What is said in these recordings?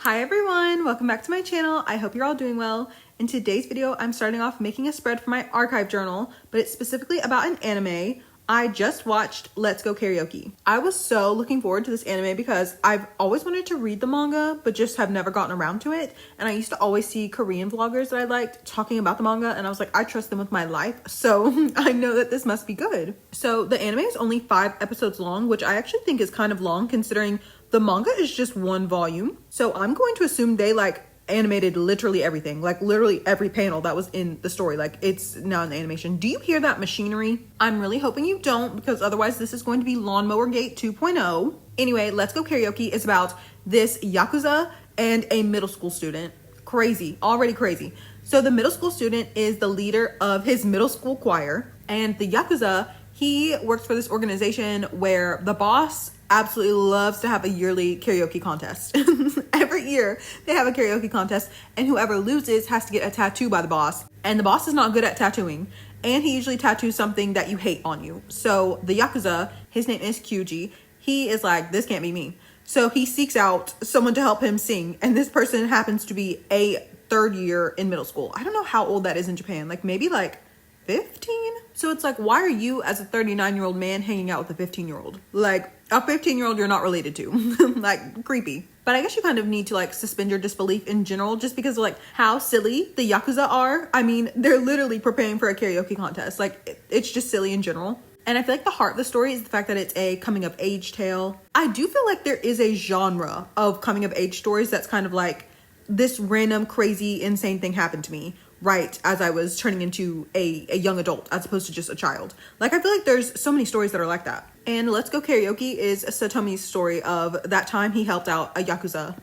Hi everyone, welcome back to my channel. I hope you're all doing well. In today's video, I'm starting off making a spread for my archive journal, but it's specifically about an anime. I just watched Let's Go Karaoke. I was so looking forward to this anime because I've always wanted to read the manga, but just have never gotten around to it. And I used to always see Korean vloggers that I liked talking about the manga, and I was like, I trust them with my life, so I know that this must be good. So the anime is only 5 episodes long, which I actually think is kind of long considering the manga is just 1 volume. So I'm going to assume they animated literally everything, literally every panel that was in the story. It's now in the animation. Do you hear that machinery? I'm really hoping you don't, because otherwise this is going to be Lawnmower Gate 2.0. Anyway, Let's Go Karaoke is about this yakuza and a middle school student. Crazy, already crazy. So the middle school student is the leader of his middle school choir, and the yakuza, he works for this organization where the boss absolutely loves to have a yearly karaoke contest. Every year they have a karaoke contest, and whoever loses has to get a tattoo by the boss. And the boss is not good at tattooing, and he usually tattoos something that you hate on you. So the yakuza, his name is Kyuji, he is like, this can't be me. So he seeks out someone to help him sing, and this person happens to be a 3rd year in middle school. I don't know how old that is in Japan, maybe 15? So it's why are you as a 39-year-old man hanging out with a 15-year-old? A 15-year-old you're not related to. Creepy. But I guess you kind of need to suspend your disbelief in general, just because of how silly the yakuza are. I mean, they're literally preparing for a karaoke contest. It's just silly in general. And I feel like the heart of the story is the fact that it's a coming of age tale. I do feel like there is a genre of coming of age stories that's kind of this random crazy insane thing happened to me right as I was turning into a young adult as opposed to just a child. I feel like there's so many stories that are like that. And Let's Go Karaoke is Satomi's story of that time he helped out a yakuza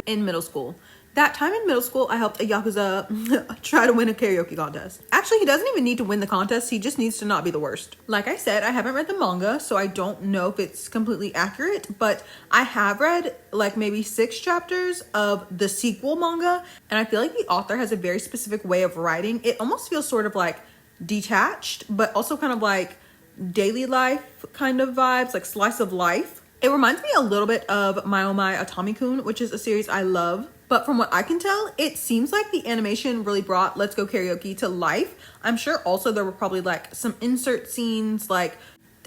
in middle school. That time in middle school, I helped a yakuza try to win a karaoke contest. Actually, he doesn't even need to win the contest. He just needs to not be the worst. Like I said, I haven't read the manga, so I don't know if it's completely accurate, but I have read maybe 6 chapters of the sequel manga, and I feel like the author has a very specific way of writing. It almost feels sort of detached, but also kind of daily life kind of vibes, slice of life. It reminds me a little bit of My Oh My Atami-kun, which is a series I love. But from what I can tell, it seems like the animation really brought Let's Go Karaoke to life. I'm sure also there were probably some insert scenes, the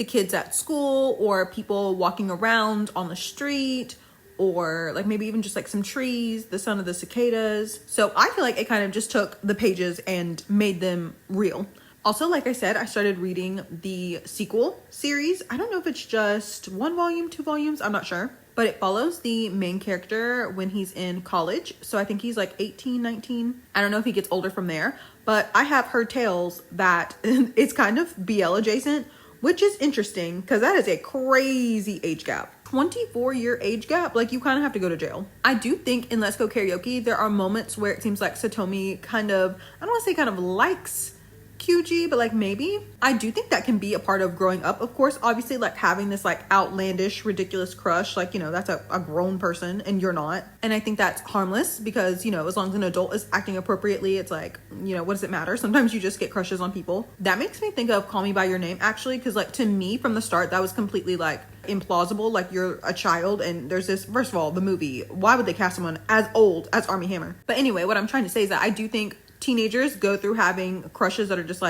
kids at school or people walking around on the street, or maybe even just some trees, the sound of the cicadas. So I feel like it kind of just took the pages and made them real. Also, like I said, I started reading the sequel series. I don't know if it's just 1 volume, 2 volumes, I'm not sure. But it follows the main character when he's in college. So I think he's 18, 19. I don't know if he gets older from there. But I have heard tales that it's kind of BL adjacent, which is interesting because that is a crazy age gap. 24-year age gap, you kind of have to go to jail. I do think in Let's Go Karaoke, there are moments where it seems like Satomi kind of, I don't want to say kind of likes Kyuji, but maybe. I do think that can be a part of growing up, of course. Obviously, having this outlandish, ridiculous crush, that's a grown person and you're not. And I think that's harmless because, as long as an adult is acting appropriately, it's what does it matter? Sometimes you just get crushes on people. That makes me think of Call Me By Your Name, actually, because to me from the start, that was completely implausible. You're a child and there's this, first of all, the movie, why would they cast someone as old as Armie Hammer? But anyway, what I'm trying to say is that I do think teenagers go through having crushes that are just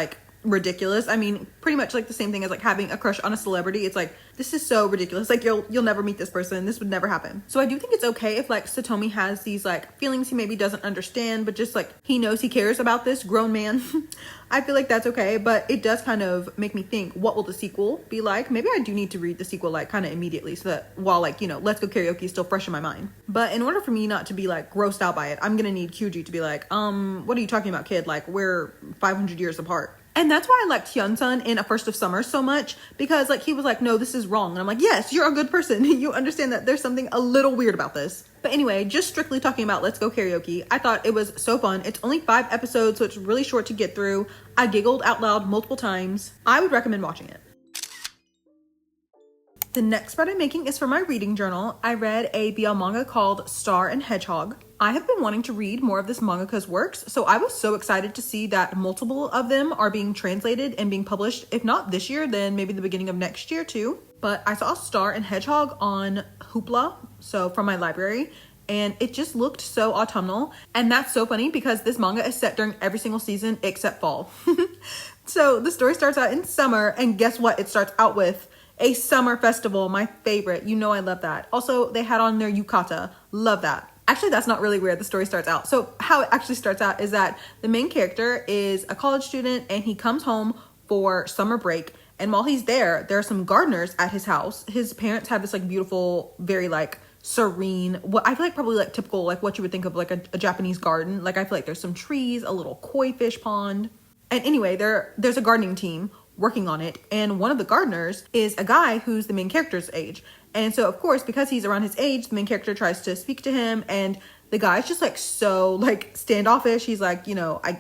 ridiculous. I mean, pretty much the same thing as having a crush on a celebrity. It's this is so ridiculous. You'll never meet this person. This would never happen. So I do think it's okay if Satomi has these feelings he maybe doesn't understand, but just he knows he cares about this grown man. I feel like that's okay, but it does kind of make me think, what will the sequel be like? Maybe I do need to read the sequel kind of immediately so that while Let's Go Karaoke is still fresh in my mind. But in order for me not to be grossed out by it, I'm gonna need Kyuji to be what are you talking about, kid? We're 500 years apart. And that's why I liked Hyun-sun in A First of Summer so much, because he was no, this is wrong. And I'm yes, you're a good person. You understand that there's something a little weird about this. But anyway, just strictly talking about Let's Go Karaoke, I thought it was so fun. It's only 5 episodes, so it's really short to get through. I giggled out loud multiple times. I would recommend watching it. The next spread I'm making is for my reading journal. I read a BL manga called Star and Hedgehog. I have been wanting to read more of this mangaka's works, so I was so excited to see that multiple of them are being translated and being published, if not this year, then maybe the beginning of next year too. But I saw Star and Hedgehog on Hoopla, so from my library, and it just looked so autumnal. And that's so funny because this manga is set during every single season except fall. So the story starts out in summer, and guess what? It starts out with a summer festival, my favorite. You know I love that. Also, they had on their yukata. Love that. Actually, that's not really where the story starts out. So how it actually starts out is that the main character is a college student and he comes home for summer break. And while he's there are some gardeners at his house. His parents have this like beautiful, very like serene, what I feel like probably like typical, like what you would think of like a Japanese garden. Like I feel like there's some trees, a little koi fish pond. And anyway, there's a gardening team working on it. And one of the gardeners is a guy who's the main character's age. And so, of course, because he's around his age, the main character tries to speak to him. And the guy's just like so like standoffish. He's like, you know, I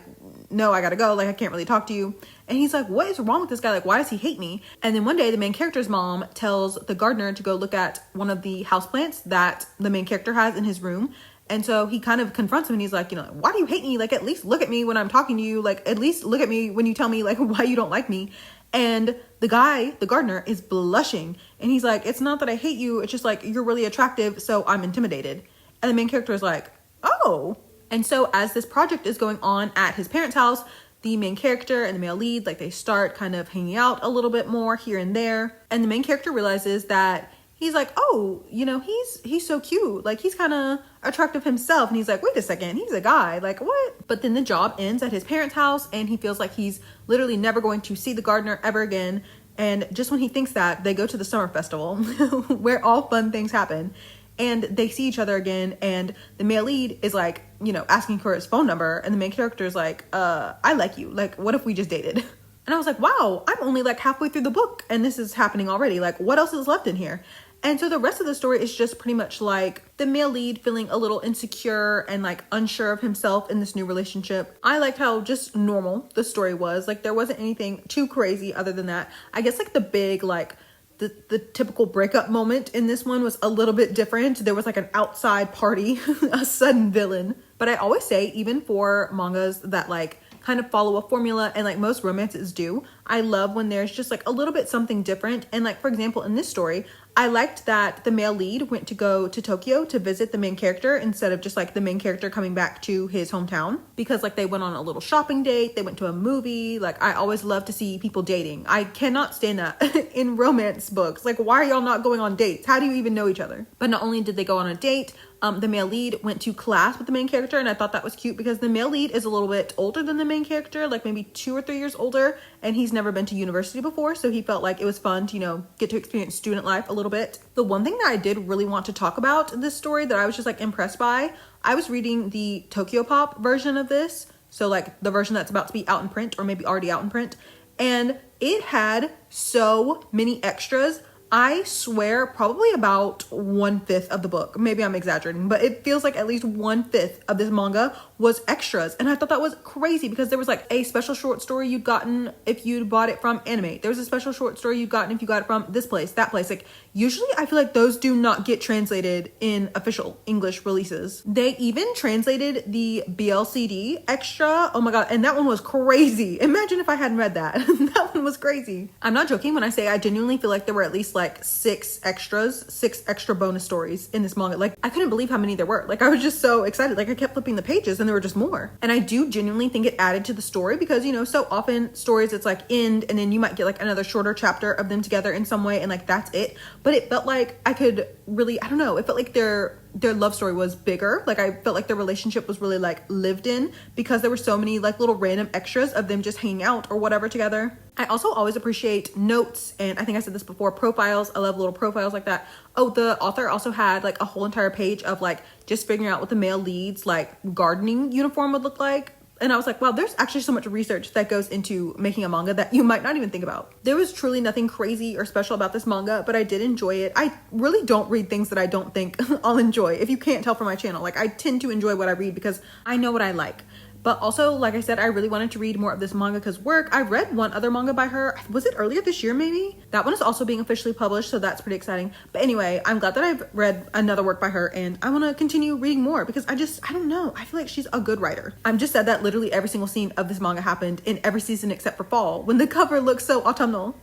gotta go. Like, I can't really talk to you. And he's like, what is wrong with this guy? Like, why does he hate me? And then one day the main character's mom tells the gardener to go look at one of the houseplants that the main character has in his room. And so he kind of confronts him and he's like, you know, why do you hate me? Like, at least look at me when I'm talking to you. Like, at least look at me when you tell me like why you don't like me. And the guy, the gardener, is blushing. And he's like, it's not that I hate you. It's just like, you're really attractive. So I'm intimidated. And the main character is like, oh. And so as this project is going on at his parents' house, the main character and the male lead, like they start kind of hanging out a little bit more here and there. And the main character realizes that he's like, oh, you know, he's so cute. Like, he's kind of attractive himself. And he's like, wait a second, he's a guy. Like, what? But then the job ends at his parents' house and he feels like he's literally never going to see the gardener ever again. And just when he thinks that, they go to the summer festival where all fun things happen. And they see each other again. And the male lead is like, you know, asking for his phone number. And the main character is like, I like you. Like, what if we just dated? And I was like, wow, I'm only like halfway through the book and this is happening already. Like, what else is left in here? And so the rest of the story is just pretty much like the male lead feeling a little insecure and like unsure of himself in this new relationship. I liked how just normal the story was. Like, there wasn't anything too crazy other than that. I guess like the big like the typical breakup moment in this one was a little bit different. There was like an outside party, a sudden villain. But I always say, even for mangas that like kind of follow a formula, and like most romances do, I love when there's just like a little bit something different. And like, for example, in this story, I liked that the male lead went to go to Tokyo to visit the main character instead of just like the main character coming back to his hometown, because like they went on a little shopping date, they went to a movie. Like, I always love to see people dating. I cannot stand that in romance books. Like, why are y'all not going on dates? How do you even know each other? But not only did they go on a date, the male lead went to class with the main character, and I thought that was cute because the male lead is a little bit older than the main character, like maybe 2 or 3 years older, and he's never been to university before, so he felt like it was fun to, you know, get to experience student life a little bit. The one thing that I did really want to talk about in this story that I was just like impressed by, I was reading the Tokyo Pop version of this, so like the version that's about to be out in print or maybe already out in print, and it had so many extras. I swear probably about 1/5 of the book. Maybe I'm exaggerating, but it feels like at least 1/5 of this manga was extras. And I thought that was crazy because there was like a special short story you'd gotten if you'd bought it from anime. There was a special short story you'd gotten if you got it from this place, that place. Like, usually I feel like those do not get translated in official English releases. They even translated the BLCD extra. Oh my God. And that one was crazy. Imagine if I hadn't read that. That one was crazy. I'm not joking when I say I genuinely feel like there were at least like 6 extra bonus stories in this manga. Like, I couldn't believe how many there were. Like, I was just so excited. Like, I kept flipping the pages and there were just more. And I do genuinely think it added to the story because, you know, so often stories, it's like end and then you might get like another shorter chapter of them together in some way and like that's it. But it felt like I could really, I don't know, it felt like their love story was bigger. Like, I felt like their relationship was really like lived in because there were so many like little random extras of them just hanging out or whatever together. I also always appreciate notes, and I think I said this before, profiles. I love little profiles like that. Oh, the author also had like a whole entire page of like just figuring out what the male lead's like gardening uniform would look like. And I was like, wow, there's actually so much research that goes into making a manga that you might not even think about. There was truly nothing crazy or special about this manga, but I did enjoy it. I really don't read things that I don't think I'll enjoy. If you can't tell from my channel, like, I tend to enjoy what I read because I know what I like. But also, like I said, I really wanted to read more of this manga because work. I read one other manga by her. Was it earlier this year, maybe? That one is also being officially published, so that's pretty exciting. But anyway, I'm glad that I've read another work by her, and I want to continue reading more because I don't know. I feel like she's a good writer. I'm just sad that literally every single scene of this manga happened in every season except for fall, when the cover looks so autumnal.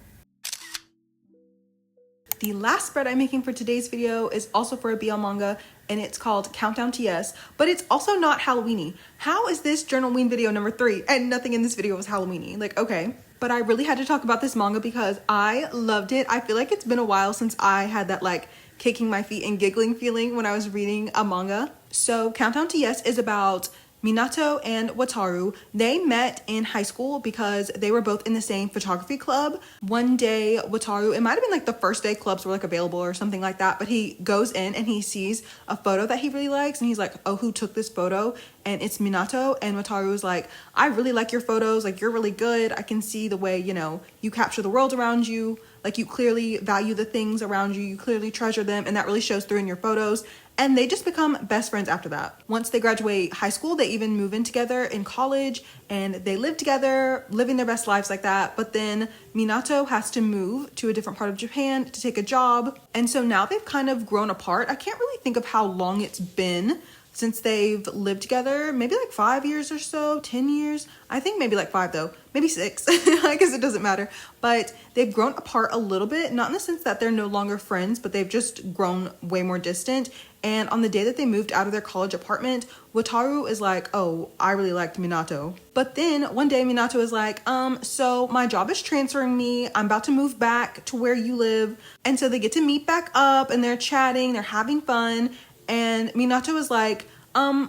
The last spread I'm making for today's video is also for a BL manga, and it's called Countdown TS, but it's also not Halloweeny. How is this journalween video number 3 and nothing in this video was Halloweeny? Like, okay. But I really had to talk about this manga because I loved it. I feel like it's been a while since I had that like kicking my feet and giggling feeling when I was reading a manga. So Countdown TS is about Minato and Wataru. They met in high school because they were both in the same photography club. One day, Wataru, it might have been like the first day clubs were like available or something like that, but he goes in and he sees a photo that he really likes and he's like, oh, who took this photo? And it's Minato. And Wataru is like, I really like your photos. Like, you're really good. I can see the way, you know, you capture the world around you. Like, you clearly value the things around you. You clearly treasure them. And that really shows through in your photos. And they just become best friends after that. Once they graduate high school, they even move in together in college and they live together, living their best lives like that. But then Minato has to move to a different part of Japan to take a job. And so now they've kind of grown apart. I can't really think of how long it's been since they've lived together. Maybe like 5 years or so, 10 years. I think maybe like 5 though, maybe 6. I guess it doesn't matter. But they've grown apart a little bit, not in the sense that they're no longer friends, but they've just grown way more distant. And on the day that they moved out of their college apartment, Wataru is like, oh, I really liked Minato. But then one day Minato is like, so my job is transferring me. I'm about to move back to where you live. And so they get to meet back up and they're chatting, they're having fun. And Minato is like,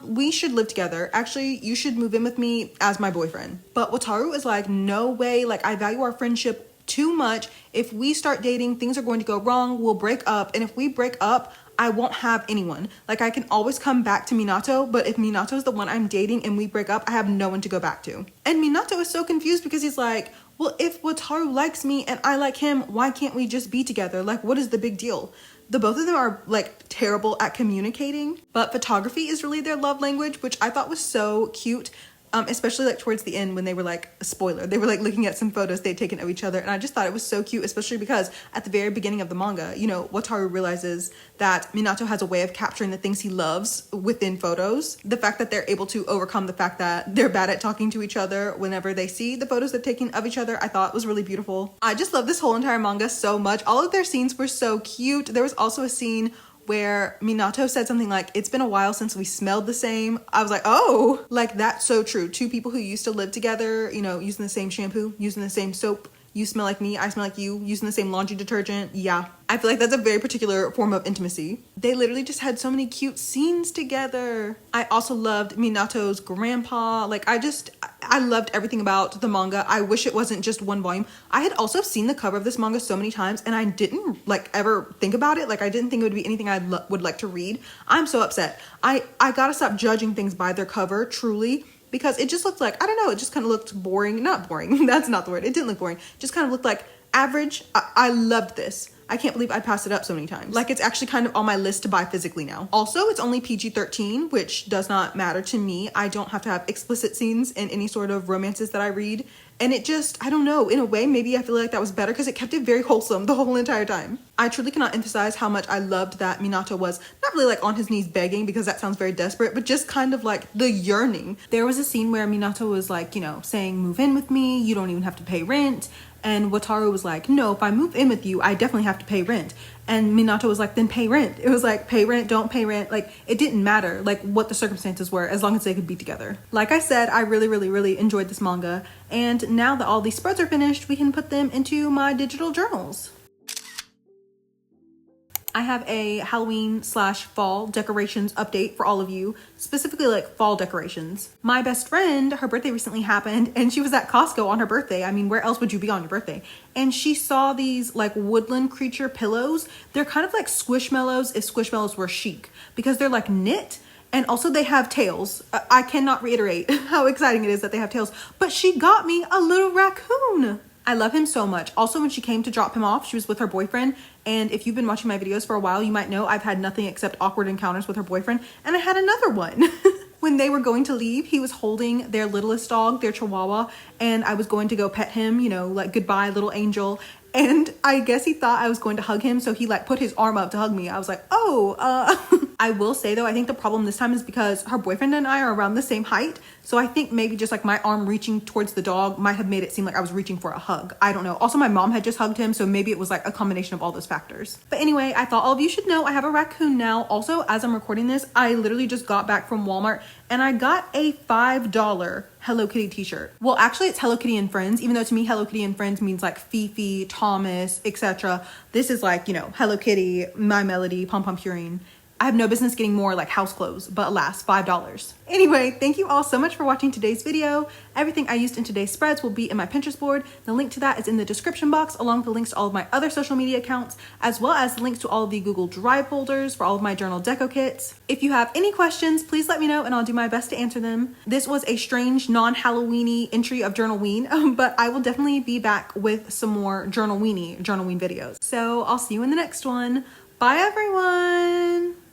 we should live together. Actually, you should move in with me as my boyfriend. But Wataru is like, no way. Like, I value our friendship too much. If we start dating, things are going to go wrong. We'll break up. And if we break up, I won't have anyone. Like, I can always come back to Minato, but if Minato is the one I'm dating and we break up, I have no one to go back to. And Minato is so confused because he's like, well, if Wataru likes me and I like him, why can't we just be together? Like, what is the big deal? The both of them are like terrible at communicating, but photography is really their love language, which I thought was so cute. Especially like towards the end when they were like, a spoiler, they were like looking at some photos they'd taken of each other. And I just thought it was so cute, especially because at the very beginning of the manga, you know, Wataru realizes that Minato has a way of capturing the things he loves within photos. The fact that they're able to overcome the fact that they're bad at talking to each other whenever they see the photos they're taking of each other, I thought was really beautiful. I just love this whole entire manga so much. All of their scenes were so cute. There was also a scene where Minato said something like, it's been a while since we smelled the same. I was like, oh, like that's so true. Two people who used to live together, you know, using the same shampoo, using the same soap. You smell like me, I smell like you, using the same laundry detergent. Yeah, I feel like that's a very particular form of intimacy. They literally just had so many cute scenes together. I also loved Minato's grandpa. Like, I loved everything about the manga. I wish it wasn't just one volume. I had also seen the cover of this manga so many times and I didn't like ever think about it. Like, I didn't think it would be anything I would like to read. I'm so upset. I gotta stop judging things by their cover, truly. Because it just looked like, I don't know, it just kind of looked boring. Not boring, that's not the word. It didn't look boring. Just kind of looked like average. I loved this. I can't believe I passed it up so many times. Like, it's actually kind of on my list to buy physically now. Also, it's only PG-13, which does not matter to me. I don't have to have explicit scenes in any sort of romances that I read. And it just, I don't know, in a way, maybe I feel like that was better because it kept it very wholesome the whole entire time. I truly cannot emphasize how much I loved that Minato was not really like on his knees begging, because that sounds very desperate, but just kind of like the yearning. There was a scene where Minato was like, you know, saying, move in with me, you don't even have to pay rent. And Wataru was like, no, if I move in with you, I definitely have to pay rent. And Minato was like, then pay rent. It was like, pay rent, don't pay rent. Like, it didn't matter like what the circumstances were, as long as they could be together. Like I said, I really, really, really enjoyed this manga. And now that all these spreads are finished, we can put them into my digital journals. I have a Halloween/fall decorations update for all of you, specifically like fall decorations. My best friend, her birthday recently happened and she was at Costco on her birthday. I mean, where else would you be on your birthday? And she saw these like woodland creature pillows. They're kind of like Squishmallows if Squishmallows were chic, because they're like knit. And also they have tails. I cannot reiterate how exciting it is that they have tails, but she got me a little raccoon. I love him so much. Also, when she came to drop him off, she was with her boyfriend. And if you've been watching my videos for a while, you might know I've had nothing except awkward encounters with her boyfriend. And I had another one. When they were going to leave, he was holding their littlest dog, their Chihuahua. And I was going to go pet him, you know, like goodbye, little angel. And I guess he thought I was going to hug him, so he like put his arm up to hug me. I was like, oh, I will say though, I think the problem this time is because her boyfriend and I are around the same height. So I think maybe just like my arm reaching towards the dog might have made it seem like I was reaching for a hug. I don't know. Also, my mom had just hugged him, so maybe it was like a combination of all those factors. But anyway, I thought all of you should know I have a raccoon now. Also, as I'm recording this, I literally just got back from Walmart and I got a $5 Hello Kitty t-shirt. Well, actually it's Hello Kitty and Friends, even though to me Hello Kitty and Friends means like Fifi, Thomas, etc. This is like, you know, Hello Kitty, My Melody, Pom Pom Purine. I have no business getting more like house clothes, but alas, $5. Anyway, thank you all so much for watching today's video. Everything I used in today's spreads will be in my Pinterest board. The link to that is in the description box, along with the links to all of my other social media accounts, as well as the links to all of the Google Drive folders for all of my journal deco kits. If you have any questions, please let me know and I'll do my best to answer them. This was a strange non-Halloweeny entry of journalween, but I will definitely be back with some more journalween videos. So I'll see you in the next one. Bye everyone!